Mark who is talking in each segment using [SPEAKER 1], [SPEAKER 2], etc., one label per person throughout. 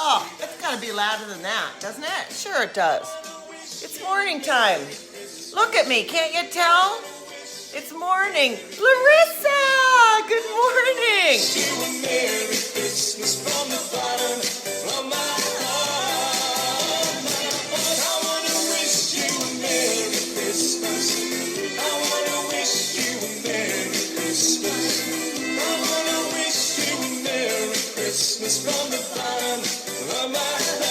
[SPEAKER 1] Oh, it's gotta be louder than that, doesn't it? Sure it does. It's morning time. Look at me, can't you tell? It's morning. Larissa, good morning.
[SPEAKER 2] From the bottom of my heart.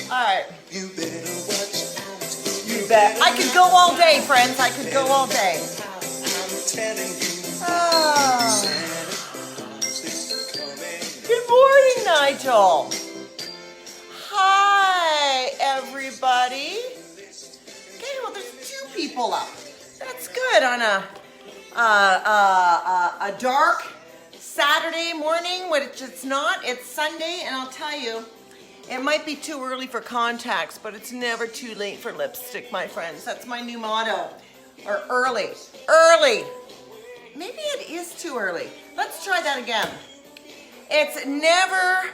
[SPEAKER 1] All right.
[SPEAKER 2] You better watch out.
[SPEAKER 1] You bet. I could go all day, friends. I could go all day.
[SPEAKER 2] I'm telling you.
[SPEAKER 1] Oh. Good morning, Nigel. Hi, everybody. Okay, well, there's 2 people up. That's good on a dark Saturday morning, which it's not. It's Sunday, and I'll tell you, it might be too early for contacts, but it's never too late for lipstick, my friends. That's my new motto. Or early. Early. Maybe it is too early. Let's try that again. It's never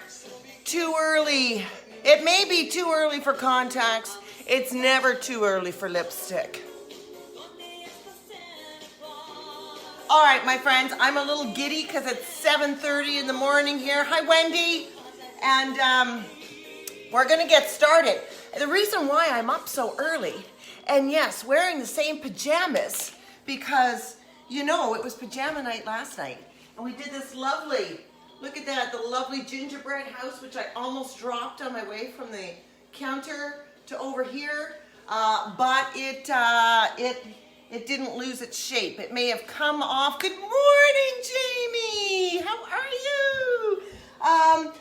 [SPEAKER 1] too early. It may be too early for contacts. It's never too early for lipstick. All right, my friends, I'm a little giddy because it's 7:30 in the morning here. Hi, Wendy. And we're going to get started. The reason why I'm up so early, and yes, wearing the same pajamas, because, you know, it was pajama night last night. And we did this lovely, look at that, the lovely gingerbread house, which I almost dropped on my way from the counter to over here. But it didn't lose its shape. It may have come off. Good morning, Jamie. How are you?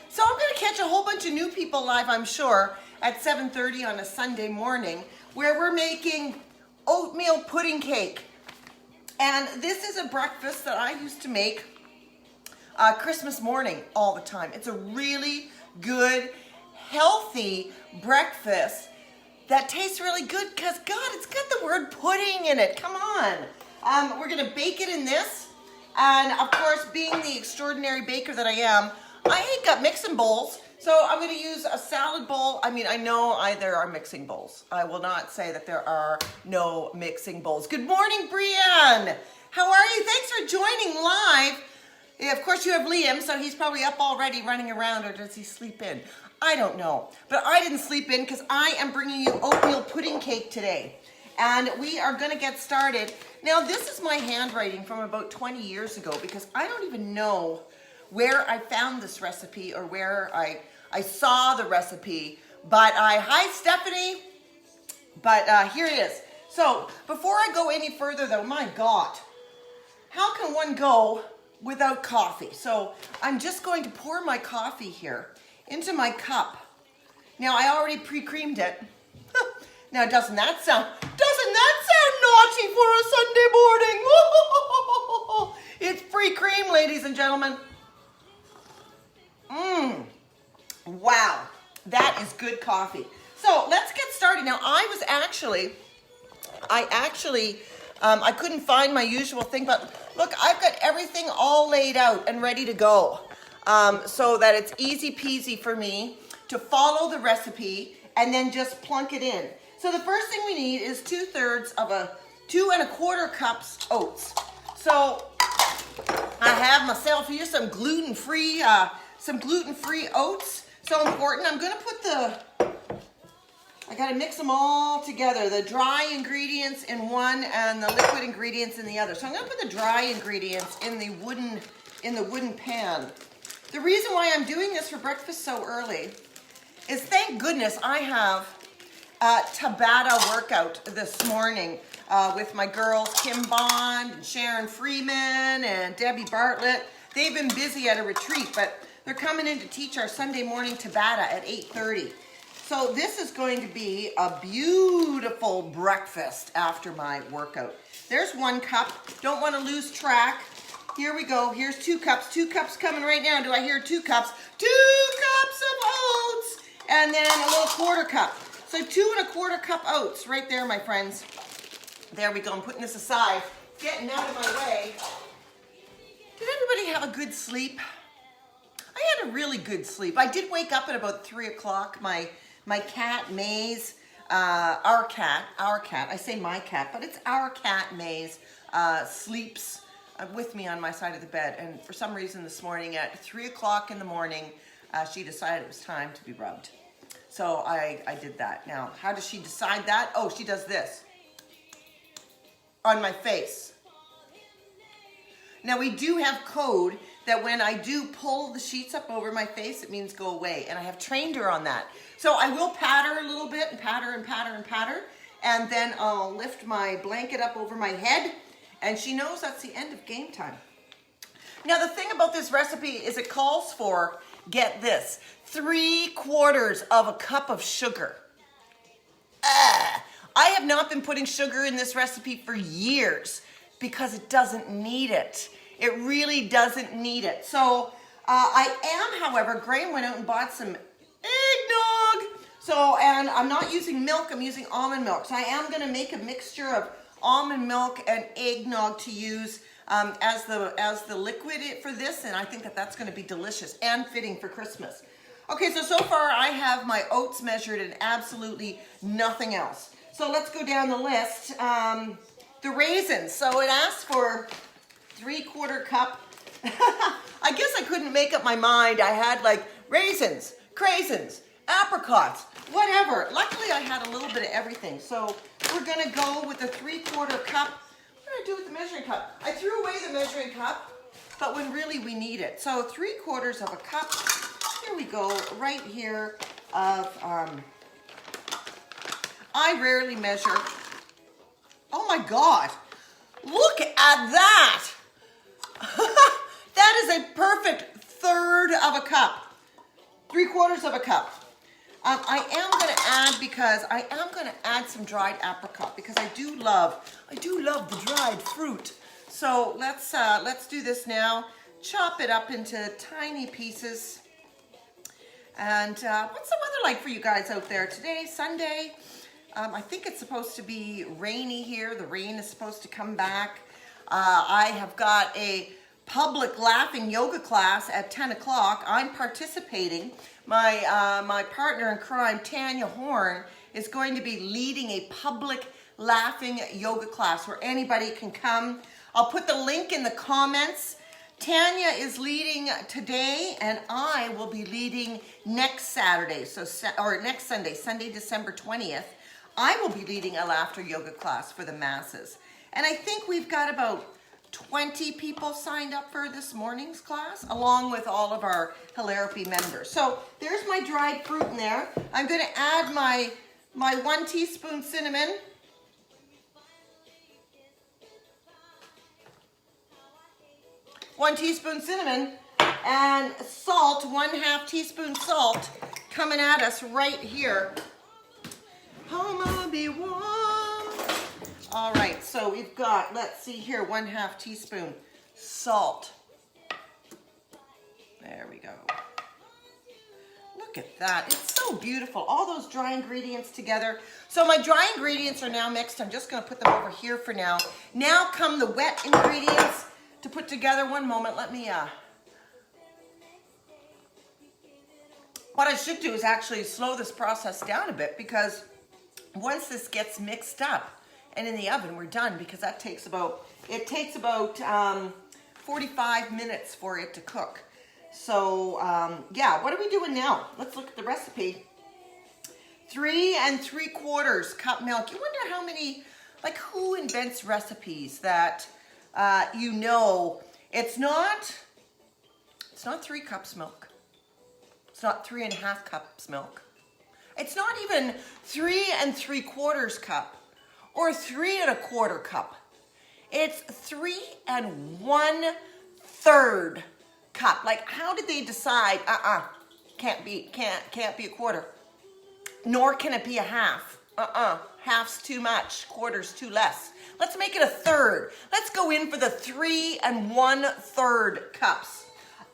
[SPEAKER 1] So I'm going to catch a whole bunch of new people live, I'm sure, at 7:30 on a Sunday morning, where we're making oatmeal pudding cake. And this is a breakfast that I used to make Christmas morning all the time. It's a really good, healthy breakfast that tastes really good because, God, it's got the word pudding in it. Come on. We're going to bake it in this. And, of course, being the extraordinary baker that I am, I ain't got mixing bowls. So I'm going to use a salad bowl. I mean, I know there are mixing bowls. I will not say that there are no mixing bowls. Good morning, Brianne. How are you? Thanks for joining live. Yeah, of course, you have Liam, so he's probably up already running around, or does he sleep in? I don't know, but I didn't sleep in because I am bringing you oatmeal pudding cake today. And we are going to get started. Now, this is my handwriting from about 20 years ago because I don't even know where I found this recipe or where I saw the recipe. But hi, Stephanie. But here it is. So before I go any further, though, my God, how can one go without coffee? So I'm just going to pour my coffee here into my cup. Now, I already pre-creamed it. Now, doesn't that sound naughty for a Sunday morning? It's pre-creamed, ladies and gentlemen. Wow, that is good coffee. So let's get started. Now, I couldn't find my usual thing, but look, I've got everything all laid out and ready to go. So that it's easy peasy for me to follow the recipe and then just plunk it in. So the first thing we need is 2/3 of 2 1/4 cups oats. So I have myself here some gluten-free oats. So important. I'm gonna put I gotta mix them all together. The dry ingredients in one and the liquid ingredients in the other. So I'm gonna put the dry ingredients in the wooden pan. The reason why I'm doing this for breakfast so early is, thank goodness, I have a Tabata workout this morning with my girls, Kim Bond and Sharon Freeman and Debbie Bartlett. They've been busy at a retreat, but they're coming in to teach our Sunday morning Tabata at 8:30. So this is going to be a beautiful breakfast after my workout. There's 1 cup. Don't want to lose track. Here we go. Here's 2 cups. 2 cups coming right now. Do I hear 2 cups? 2 cups of oats. And then a little 1/4 cup. So 2 1/4 cup oats right there, my friends. There we go. I'm putting this aside. Getting out of my way. Did everybody have a good sleep? I had a really good sleep. I did wake up at about 3 o'clock. My cat, Maze, our cat, I say my cat, but it's our cat, Maze, sleeps with me on my side of the bed. And for some reason this morning at 3 o'clock in the morning, she decided it was time to be rubbed. So I did that. Now, how does she decide that? Oh, she does this on my face. Now, we do have code that when I do pull the sheets up over my face, it means go away. And I have trained her on that. So I will pat her a little bit and pat her and pat her and pat her. And then I'll lift my blanket up over my head. And she knows that's the end of game time. Now, the thing about this recipe is it calls for, get this, 3/4 of a cup of sugar. I have not been putting sugar in this recipe for years because it doesn't need it. It really doesn't need it. So I am, however, Graham went out and bought some eggnog. So, and I'm not using milk, I'm using almond milk. So I am gonna make a mixture of almond milk and eggnog to use as the liquid for this, and I think that that's gonna be delicious and fitting for Christmas. Okay, so far I have my oats measured and absolutely nothing else. So let's go down the list. The raisins, so it asks for 3/4 cup. I guess I couldn't make up my mind. I had like raisins, craisins, apricots, whatever. Luckily I had a little bit of everything. So we're gonna go with the 3/4 cup. What did I do with the measuring cup? I threw away the measuring cup, but when really we need it. So 3/4 of a cup, here we go, right here of, I rarely measure. Oh my God, look at that. That is a perfect 1/3 of a cup, 3/4 of a cup. I am gonna add, because I am gonna add some dried apricot because I do love the dried fruit. So let's do this now. Chop it up into tiny pieces. And what's the weather like for you guys out there today, Sunday? I think it's supposed to be rainy here. The rain is supposed to come back. I have got a public laughing yoga class at 10 o'clock. I'm participating. My partner in crime, Tanya Horn, is going to be leading a public laughing yoga class where anybody can come. I'll put the link in the comments. Tanya is leading today, and I will be leading next Saturday, or next Sunday, Sunday, December 20th. I will be leading a laughter yoga class for the masses. And I think we've got about 20 people signed up for this morning's class, along with all of our Hilarity members. So there's my dried fruit in there. I'm gonna add my 1 teaspoon cinnamon. One teaspoon cinnamon, and salt, 1/2 teaspoon salt, coming at us right here. Home be warm. All right, so we've got, let's see here, 1/2 teaspoon salt. There we go. Look at that, it's so beautiful. All those dry ingredients together. So my dry ingredients are now mixed. I'm just gonna put them over here for now. Now come the wet ingredients to put together. One moment, let me, what I should do is actually slow this process down a bit, because once this gets mixed up and in the oven, we're done, because that takes about, 45 minutes for it to cook. So, yeah, what are we doing now? Let's look at the recipe. 3 3/4 cup milk. You wonder how many, like, who invents recipes that, you know, it's not 3 cups milk. It's not 3.5 cups milk. It's not even 3 3/4 cup or 3 1/4 cup. It's 3 1/3 cup. Like, how did they decide? Can't be a quarter. Nor can it be a half. Half's too much. Quarter's too less. Let's make it a 1/3. Let's go in for the 3 1/3 cups.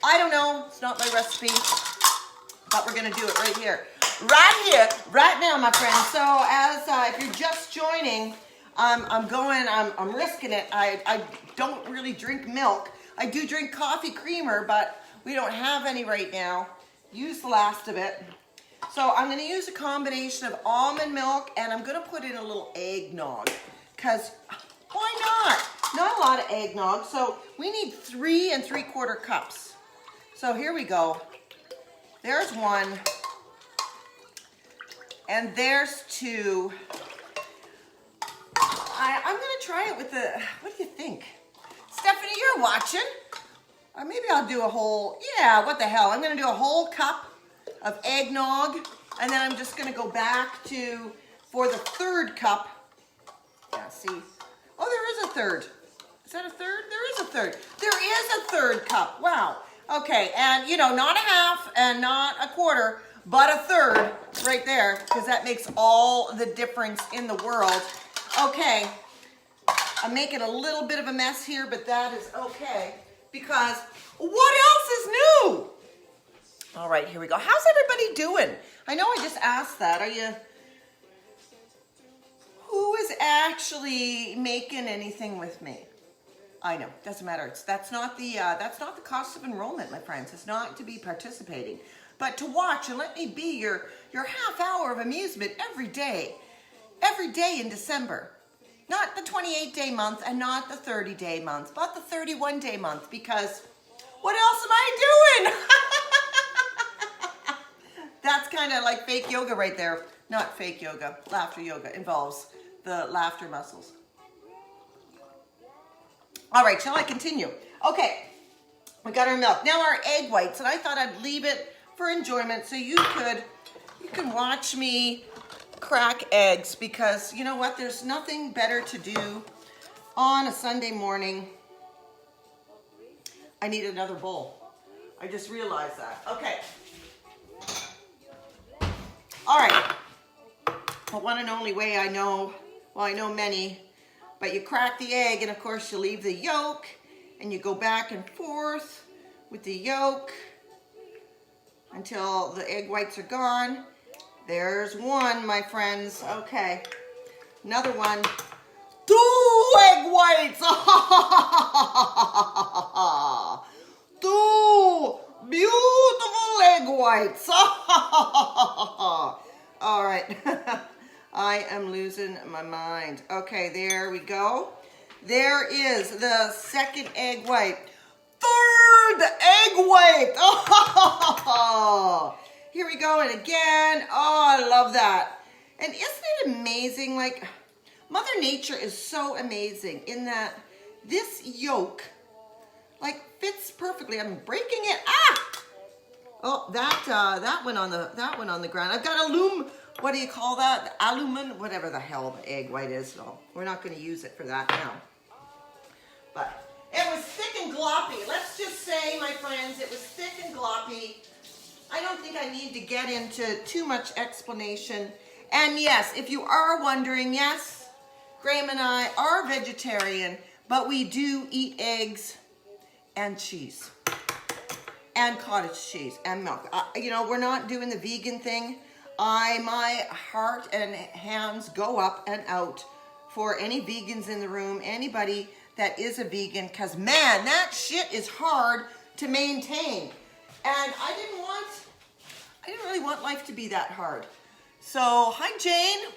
[SPEAKER 1] I don't know. It's not my recipe, but we're gonna do it right here, right now, my friends. So as if you're just joining, I'm risking it. I don't really drink milk. I do drink coffee creamer, but We don't have any right now. Use the last of it. So I'm gonna use a combination of almond milk and I'm gonna put in a little eggnog. Cause why not? Not a lot of eggnog. So we need 3 3/4 cups. So here we go. There's 1. And there's 2. I'm gonna try it with the, what do you think? Stephanie, you're watching. Or maybe I'll do a whole, yeah, what the hell. I'm gonna do a whole cup of eggnog, and then I'm just gonna go back to, for the 3rd cup. Yeah, see. Oh, there is a 3rd. Is that a 3rd? There is a 3rd. There is a 3rd cup. Wow. Okay, and you know, not a half and not a quarter, but a 3rd right there, because that makes all the difference in the world. Okay, I'm making a little bit of a mess here, but that is okay, because what else is new? All right, here we go. How's everybody doing? I know I just asked that. Are you, who is actually making anything with me? I know, doesn't matter. That's not the cost of enrollment, my friends. It's not to be participating, but to watch and let me be your half hour of amusement every day in December. Not the 28-day month and not the 30-day month, but the 31-day month, because what else am I doing? That's kind of like fake yoga right there. Not fake yoga, laughter yoga involves the laughter muscles. All right, shall I continue? Okay, we got our milk. Now our egg whites, and I thought I'd leave it for enjoyment so you can watch me crack eggs, because you know what? There's nothing better to do on a Sunday morning. I need another bowl. I just realized that. Okay. All right. The one and only way I know, well, I know many, but you crack the egg and of course you leave the yolk and you go back and forth with the yolk until the egg whites are gone. There's one, my friends. Okay. Another one. 2 egg whites. 2 beautiful egg whites. All right. I am losing my mind. Okay, there we go. There is the 2nd egg white. 3rd egg white. Oh, here we go, and again. Oh, I love that. And isn't it amazing? Like, Mother Nature is so amazing in that this yolk, like, fits perfectly. I'm breaking it. Ah! Oh, that went on the ground. I've got what do you call that? Aluminum, whatever the hell the egg white is. So we're not going to use it for that now. But it was thick and gloppy. Let's just say, my friends, it was thick and gloppy. I don't think I need to get into too much explanation. And yes, if you are wondering, yes, Graham and I are vegetarian, but we do eat eggs and cheese and cottage cheese and milk. You know, we're not doing the vegan thing. My heart and hands go up and out for any vegans in the room, anybody that is a vegan, because man, that shit is hard to maintain. And I didn't really want life to be that hard. So, hi Jane.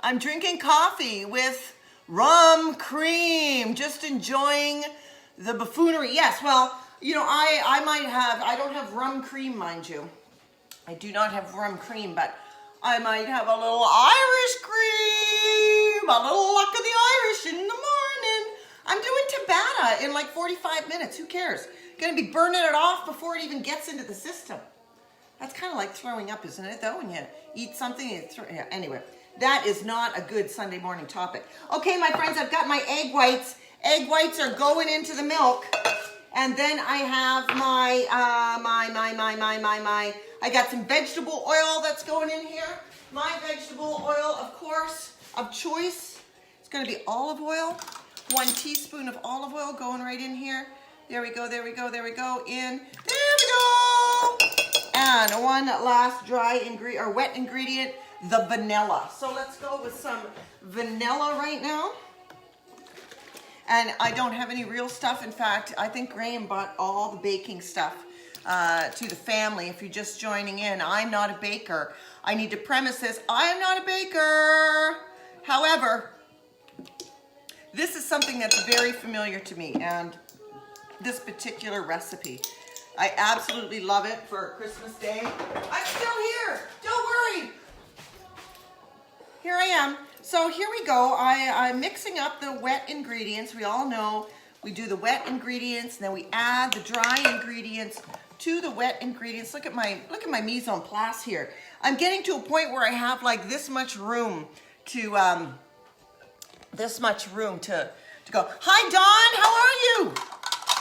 [SPEAKER 1] I'm drinking coffee with rum cream, just enjoying the buffoonery. Yes, well, you know, I don't have rum cream, mind you. I do not have rum cream, but I might have a little Irish cream, a little luck of the Irish in the morning. I'm doing Tabata in like 45 minutes. Who cares? Gonna be burning it off before it even gets into the system. That's kind of like throwing up, isn't it, though? When you eat something, yeah, anyway, that is not a good Sunday morning topic. Okay, my friends, I've got my egg whites. Egg whites are going into the milk. And then I have I got some vegetable oil that's going in here. My vegetable oil, of course, of choice. It's going to be olive oil. 1 teaspoon of olive oil going right in here. There we go, there we go, there we go. There we go. And one last dry ingredient, or wet ingredient, the vanilla. So let's go with some vanilla right now. And I don't have any real stuff. In fact, I think Graham bought all the baking stuff. to the family if you're just joining in. I'm not a baker. I need to premise this. I am not a baker. However, this is something that's very familiar to me, and this particular recipe. I absolutely love it for Christmas Day. I'm still here. Don't worry. Here I am. So here we go. I'm mixing up the wet ingredients. We all know we do the wet ingredients, and then we add the dry ingredients to the wet ingredients. Look at my mise en place here. I'm getting to a point where I have like this much room to go. Hi Dawn, how are you?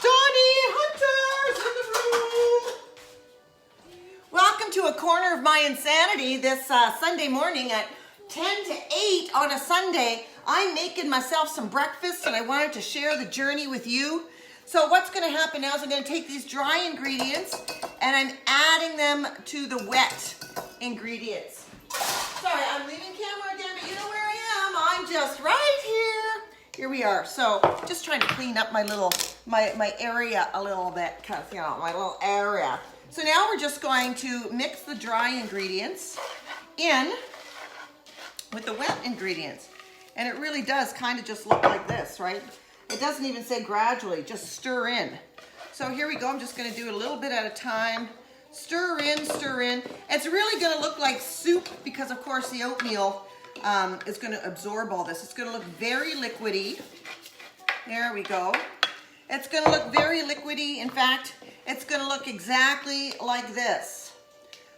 [SPEAKER 1] Donnie Hunter's in the room. Welcome to a corner of my insanity this Sunday morning at 10 to 8 on a Sunday. I'm making myself some breakfast and I wanted to share the journey with you. So what's going to happen now is I'm going to take these dry ingredients and I'm adding them to the wet ingredients. Sorry, I'm leaving camera again, but you know where I am. I'm just right here. Here we are. So just trying to clean up my area a little bit, because, you know, my little area. So now we're just going to mix the dry ingredients in with the wet ingredients. And it really does kind of just look like this, right? It doesn't even say gradually, just stir in. So here we go. I'm just going to do a little bit at a time. Stir in, stir in. It's really going to look like soup because, of course, the oatmeal is going to absorb all this. It's going to look very liquidy. There we go. It's going to look very liquidy. In fact, it's going to look exactly like this.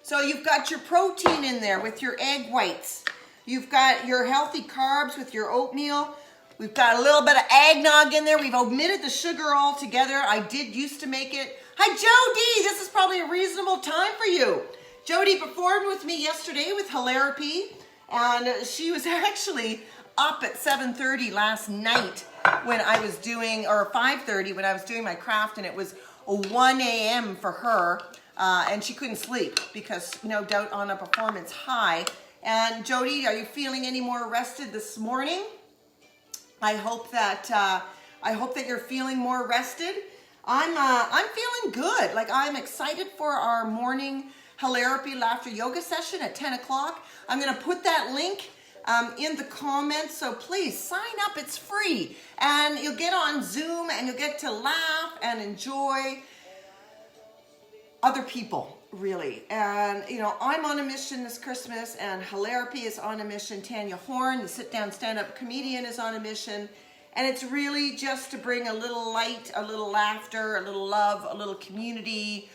[SPEAKER 1] So you've got your protein in there with your egg whites. You've got your healthy carbs with your oatmeal. We've got a little bit of eggnog in there. We've omitted the sugar altogether. I did used to make it. Hi, Jody. This is probably a reasonable time for you. Jody performed with me yesterday with Hilarity, and she was actually up at 7:30 last night when I was doing, or 5:30 when I was doing my craft, and it was 1 a.m. for her, and she couldn't sleep because no doubt on a performance high. And Jody, are you feeling any more rested this morning? I hope that you're feeling more rested. I'm feeling good. Like, I'm excited for our morning Hilarity Laughter Yoga session at 10 o'clock. I'm going to put that link in the comments, so please sign up. It's free, and you'll get on Zoom and you'll get to laugh and enjoy other people, really. And, you know, I'm on a mission this Christmas, and Hilarity is on a mission. Tanya Horn, the sit-down stand-up comedian, is on a mission. And it's really just to bring a little light, a little laughter, a little love, a little community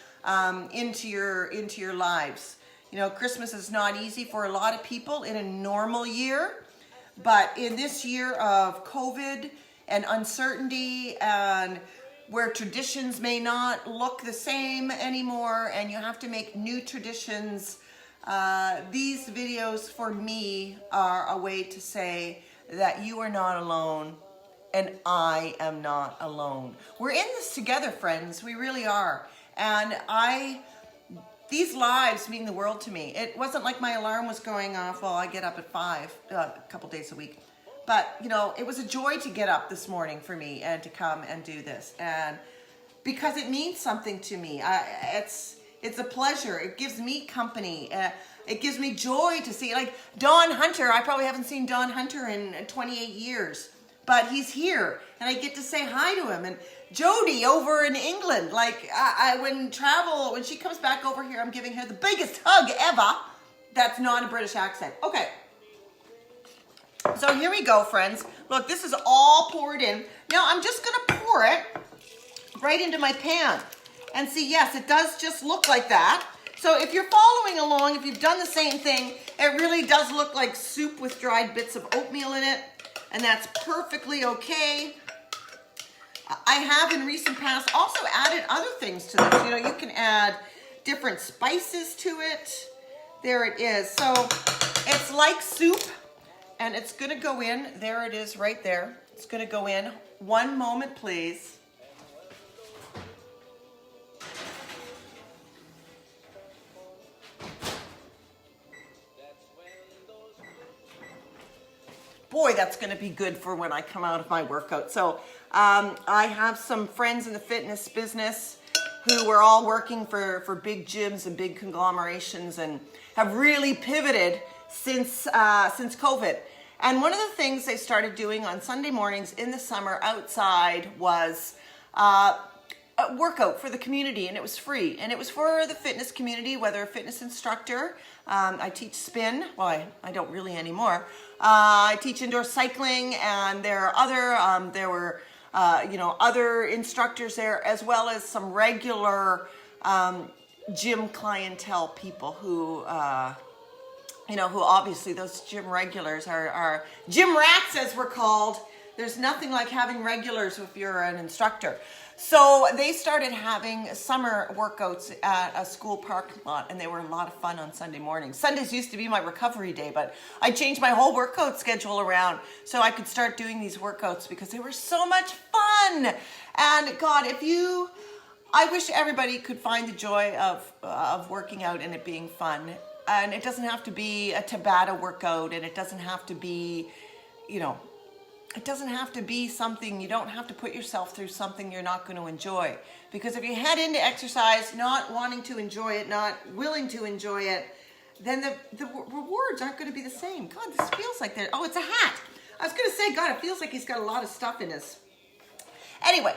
[SPEAKER 1] into your lives. You know, Christmas is not easy for a lot of people in a normal year, but in this year of COVID and uncertainty, and where traditions may not look the same anymore and you have to make new traditions, these videos for me are a way to say that you are not alone and I am not alone. We're in this together, friends. We really are. And these lives mean the world to me. It wasn't like my alarm was going off. Well, I get up at 5 a couple days a week. But, you know, it was a joy to get up this morning for me and to come and do this. And because it means something to me. It's a pleasure. It gives me company. It gives me joy to see, like, Don Hunter. I probably haven't seen Don Hunter in 28 years. But he's here, and I get to say hi to him. And Jody over in England, like, when she comes back over here, I'm giving her the biggest hug ever. That's not a British accent. Okay. So here we go, friends. Look, this is all poured in. Now I'm just going to pour it right into my pan. And see, yes, it does just look like that. So if you're following along, if you've done the same thing, it really does look like soup with dried bits of oatmeal in it. And that's perfectly okay. I have in recent past also added other things to this. You know, you can add different spices to it. There it is. So it's like soup, and it's gonna go in. There it is right there. It's gonna go in. One moment, please. Boy, that's going to be good for when I come out of my workout. So I have some friends in the fitness business who were all working for big gyms and big conglomerations and have really pivoted since COVID. And one of the things they started doing on Sunday mornings in the summer outside was a workout for the community, and it was free. And it was for the fitness community, whether a fitness instructor, I teach spin, well, I don't really anymore. I teach indoor cycling, and there were other instructors there, as well as some regular gym clientele people who obviously those gym regulars are gym rats, as we're called. There's nothing like having regulars if you're an instructor. So they started having summer workouts at a school parking lot, and they were a lot of fun on Sunday mornings. Sundays used to be my recovery day, but I changed my whole workout schedule around so I could start doing these workouts because they were so much fun. And God, I wish everybody could find the joy of working out and it being fun. And it doesn't have to be a Tabata workout, and it doesn't have to be, it doesn't have to be something, you don't have to put yourself through something you're not going to enjoy. Because if you head into exercise not wanting to enjoy it, not willing to enjoy it, then the rewards aren't going to be the same. God, this feels like it's a hat. I was going to say, God, it feels like he's got a lot of stuff in his. Anyway,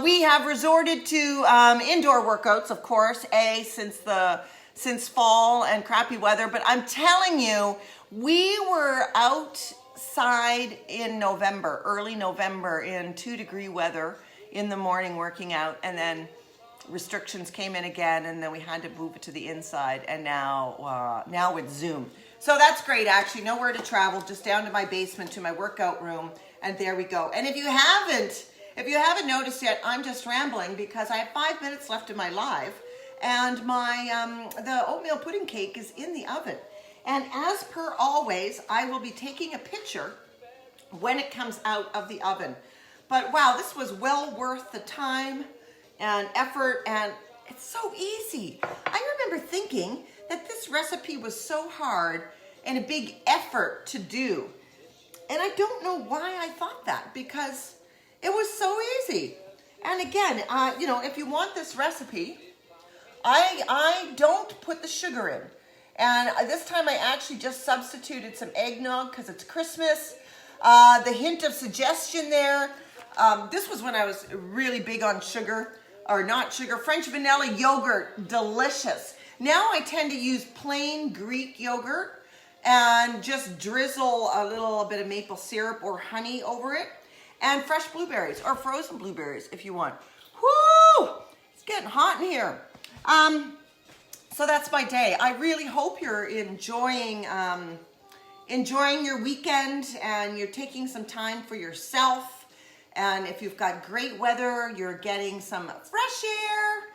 [SPEAKER 1] we have resorted to indoor workouts, of course, since fall and crappy weather. But I'm telling you, we were outside in November, early November, in 2-degree weather in the morning working out, and then restrictions came in again, and then we had to move it to the inside, and now with Zoom. So that's great, actually. Nowhere to travel, just down to my basement, to my workout room, and there we go. And if you haven't noticed yet, I'm just rambling because I have 5 minutes left of my live, and the oatmeal pudding cake is in the oven. And as per always, I will be taking a picture when it comes out of the oven. But wow, this was well worth the time and effort, and it's so easy. I remember thinking that this recipe was so hard and a big effort to do. And I don't know why I thought that, because it was so easy. And again, if you want this recipe, I don't put the sugar in. And this time I actually just substituted some eggnog because it's Christmas. The hint of suggestion there. This was when I was really big on sugar, or not sugar, French vanilla yogurt, delicious. Now I tend to use plain Greek yogurt and just drizzle a little bit of maple syrup or honey over it, and fresh blueberries or frozen blueberries if you want. Whoo! It's getting hot in here. So that's my day. I really hope you're enjoying your weekend, and you're taking some time for yourself. And if you've got great weather, you're getting some fresh air.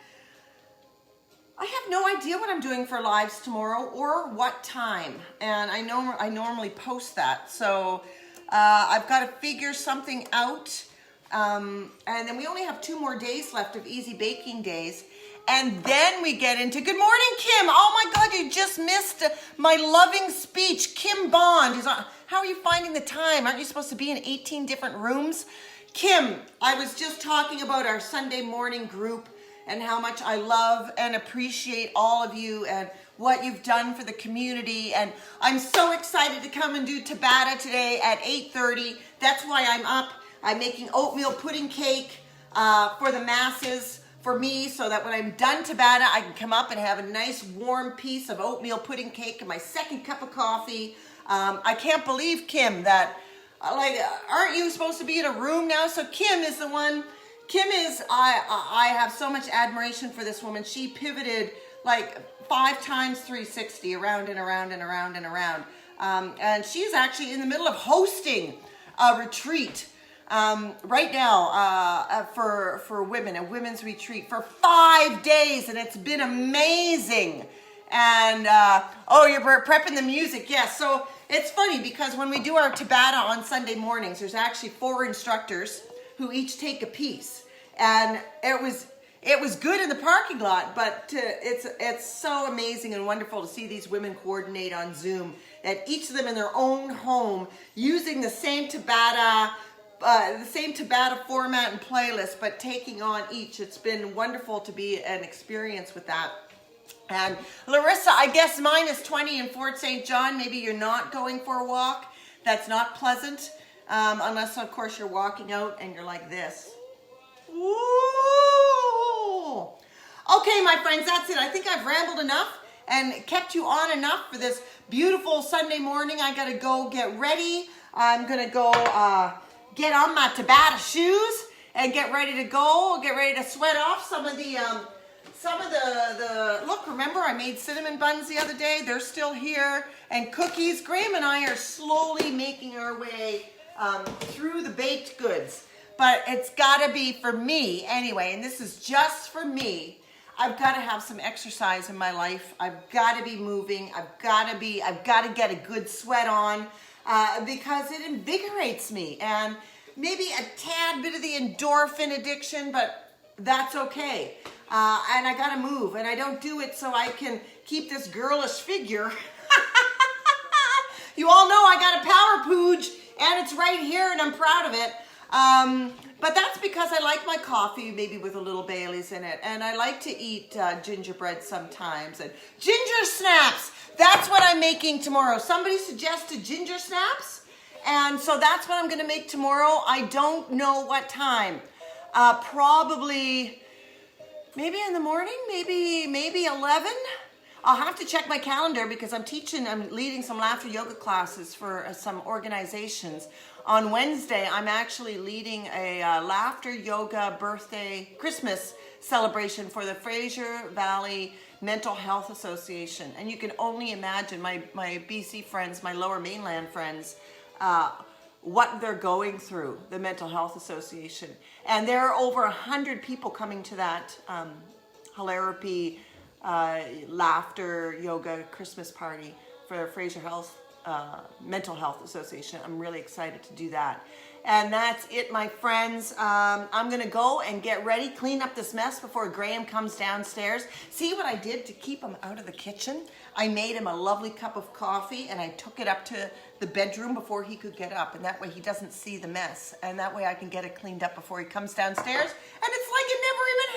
[SPEAKER 1] I have no idea what I'm doing for lives tomorrow or what time. And I know I normally post that. So I've got to figure something out. And then we only have 2 more days left of easy baking days. And then we get into, good morning, Kim. Oh my God, you just missed my loving speech. Kim Bond is on. How are you finding the time? Aren't you supposed to be in 18 different rooms? Kim, I was just talking about our Sunday morning group and how much I love and appreciate all of you and what you've done for the community. And I'm so excited to come and do Tabata today at 8:30. That's why I'm up. I'm making oatmeal pudding cake for the masses, for me, so that when I'm done Tabata, I can come up and have a nice warm piece of oatmeal pudding cake and my second cup of coffee. I can't believe, Kim, that, aren't you supposed to be in a room now? So Kim is the one. Kim is, I have so much admiration for this woman. She pivoted like 5 times 360, around and around and around and around. And she's actually in the middle of hosting a retreat right now for women, a women's retreat for 5 days, and it's been amazing. And you're prepping the music. Yes, so it's funny because when we do our Tabata on Sunday mornings, there's actually 4 instructors who each take a piece, and it was good in the parking lot, but it's so amazing and wonderful to see these women coordinate on Zoom, and each of them in their own home using the same Tabata the same Tabata format and playlist, but taking on each. It's been wonderful to be an experience with that. And Larissa, I guess mine is 20 in Fort St. John. Maybe you're not going for a walk. That's not pleasant, unless of course you're walking out and you're like this. Ooh. Okay, my friends, that's it. I think I've rambled enough and kept you on enough for this beautiful Sunday morning. I gotta go get ready. I'm gonna go get on my Tabata shoes and get ready to go. Get ready to sweat off some of the look, remember I made cinnamon buns the other day? They're still here. And cookies. Graham and I are slowly making our way through the baked goods. But it's gotta be for me anyway, and this is just for me. I've got to have some exercise in my life. I've got to be moving. I've got to get a good sweat on because it invigorates me. And maybe a tad bit of the endorphin addiction, but that's okay. And I got to move, and I don't do it so I can keep this girlish figure. You all know I got a power pooge, and it's right here, and I'm proud of it. But that's because I like my coffee, maybe with a little Bailey's in it. And I like to eat gingerbread sometimes. And ginger snaps, that's what I'm making tomorrow. Somebody suggested ginger snaps. And so that's what I'm going to make tomorrow. I don't know what time. Probably, maybe in the morning, maybe 11. I'll have to check my calendar because I'm leading some laughter yoga classes for some organizations. On Wednesday, I'm actually leading a laughter yoga birthday Christmas celebration for the Fraser Valley Mental Health Association. And you can only imagine my BC friends, my Lower Mainland friends, what they're going through, the Mental Health Association. And there are over 100 people coming to that hilarity laughter yoga Christmas party for Fraser Mental Health Association. I'm really excited to do that. And that's it, my friends. I'm gonna go and get ready, clean up this mess before Graham comes downstairs. See what I did to keep him out of the kitchen? I made him a lovely cup of coffee and I took it up to the bedroom before he could get up, and that way he doesn't see the mess, and that way I can get it cleaned up before he comes downstairs, and it's like it never even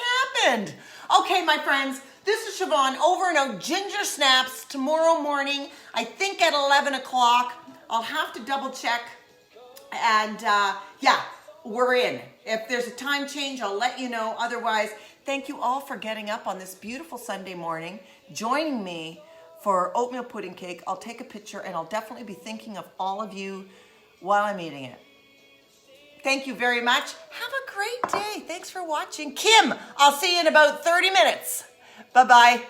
[SPEAKER 1] happened. Okay, my friends, this is Siobhan, over and out. Ginger snaps tomorrow morning, I think at 11 o'clock. I'll have to double check. And yeah, we're in. If there's a time change, I'll let you know. Otherwise, thank you all for getting up on this beautiful Sunday morning, joining me for oatmeal pudding cake. I'll take a picture and I'll definitely be thinking of all of you while I'm eating it. Thank you very much. Have a great day. Thanks for watching. Kim, I'll see you in about 30 minutes. Bye-bye.